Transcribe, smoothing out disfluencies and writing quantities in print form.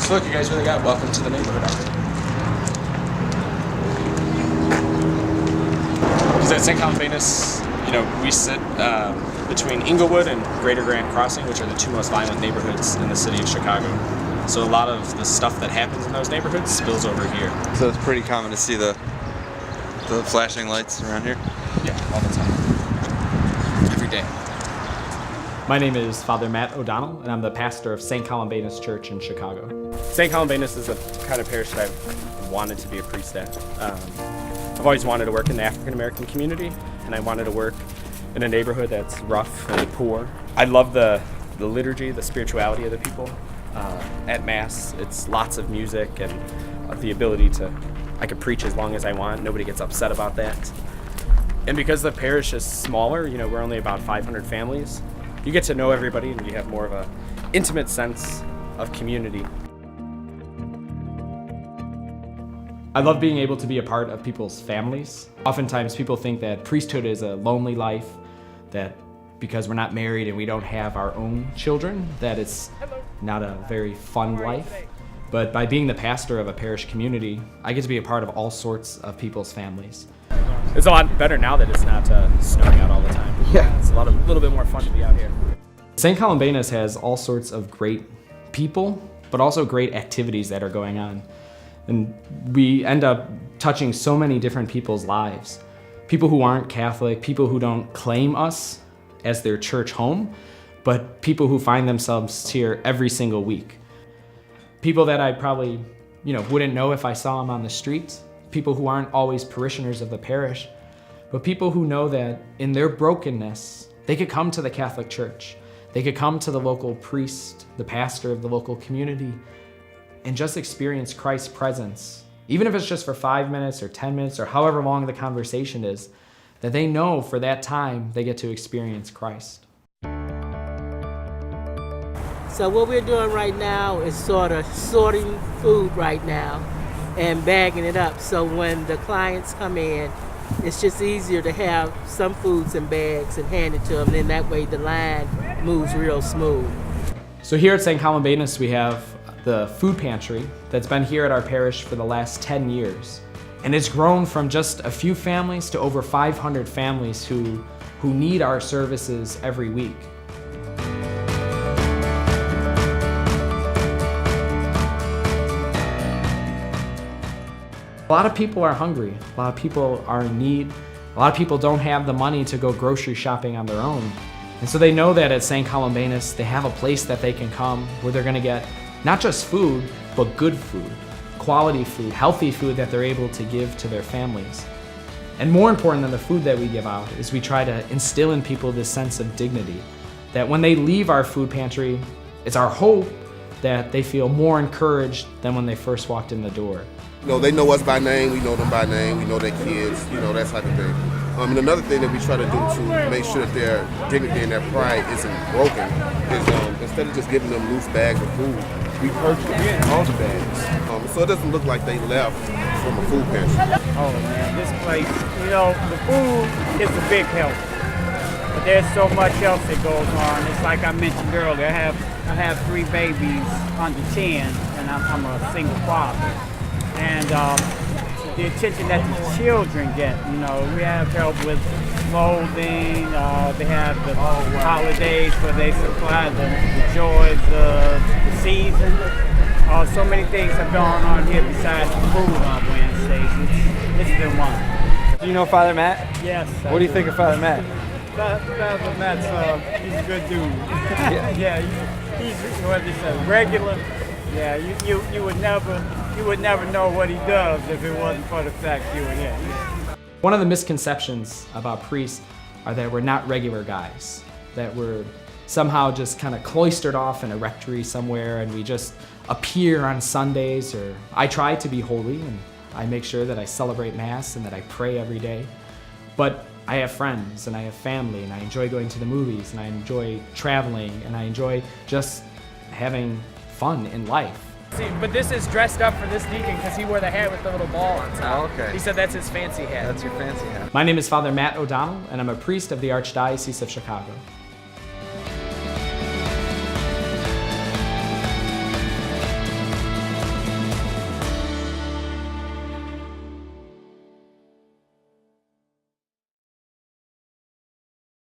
So look, you guys really got welcome to the neighborhood out here. Because at St. Columbanus, we sit between Inglewood and Greater Grand Crossing, which are the two most violent neighborhoods in the city of Chicago. So a lot of the stuff that happens in those neighborhoods spills over here. So it's pretty common to see the flashing lights around here? Yeah, all the time. Every day. My name is Father Matt O'Donnell, and I'm the pastor of St. Columbanus Church in Chicago. St. Columbanus is the kind of parish that I've wanted to be a priest at. I've always wanted to work in the African American community, and I wanted to work in a neighborhood that's rough and poor. I love the liturgy, the spirituality of the people. At Mass, it's lots of music and the ability I could preach as long as I want. Nobody gets upset about that. And because the parish is smaller, we're only about 500 families, you get to know everybody and you have more of an intimate sense of community. I love being able to be a part of people's families. Oftentimes people think that priesthood is a lonely life, that because we're not married and we don't have our own children, that it's not a very fun life. But by being the pastor of a parish community, I get to be a part of all sorts of people's families. It's a lot better now that it's not snowing out all the time. Yeah. It's a little bit more fun to be out here. St. Columbanus has all sorts of great people, but also great activities that are going on. And we end up touching so many different people's lives. People who aren't Catholic, people who don't claim us as their church home, but people who find themselves here every single week. People that I probably, wouldn't know if I saw them on the streets. People who aren't always parishioners of the parish, but people who know that in their brokenness, they could come to the Catholic Church. They could come to the local priest, the pastor of the local community, and just experience Christ's presence. Even if it's just for 5 minutes or 10 minutes or however long the conversation is, that they know for that time they get to experience Christ. So what we're doing right now is sort of sorting food right now and bagging it up. So when the clients come in, it's just easier to have some foods in bags and hand it to them. Then that way the line moves real smooth. So here at St. Columbanus, we have the food pantry that's been here at our parish for the last 10 years. And it's grown from just a few families to over 500 families who need our services every week. A lot of people are hungry, a lot of people are in need, a lot of people don't have the money to go grocery shopping on their own. And so they know that at St. Columbanus, they have a place that they can come where they're gonna get not just food, but good food, quality food, healthy food that they're able to give to their families. And more important than the food that we give out is we try to instill in people this sense of dignity, that when they leave our food pantry, it's our hope that they feel more encouraged than when they first walked in the door. They know us by name, we know them by name, we know their kids, that type of thing. And another thing that we try to do to make sure that their dignity and their pride isn't broken is instead of just giving them loose bags of food, we purchase all the bags. So it doesn't look like they left from a food pantry. Oh man, this place, the food is a big help. But there's so much else that goes on. It's like I mentioned earlier, I have 3 babies under 10, and I'm a single father. And the attention that the children get, we have help with clothing, they have the holidays where they supply the joys of the season. So many things have gone on here besides the food on Wednesdays. It's been wonderful. Do you know Father Matt? Yes. What do you think of Father Matt? Father Matt's he's a good dude. Yeah. He's what he said, regular. Yeah, you would never know what he does if it wasn't for the fact you were here. One of the misconceptions about priests are that we're not regular guys, that we're somehow just kind of cloistered off in a rectory somewhere and we just appear on Sundays, or I try to be holy and I make sure that I celebrate Mass and that I pray every day. But I have friends and I have family and I enjoy going to the movies and I enjoy traveling and I enjoy just having fun in life. See, but this is dressed up for this deacon because he wore the hat with the little ball on top. Oh, okay. He said that's his fancy hat. That's your fancy hat. My name is Father Matt O'Donnell and I'm a priest of the Archdiocese of Chicago.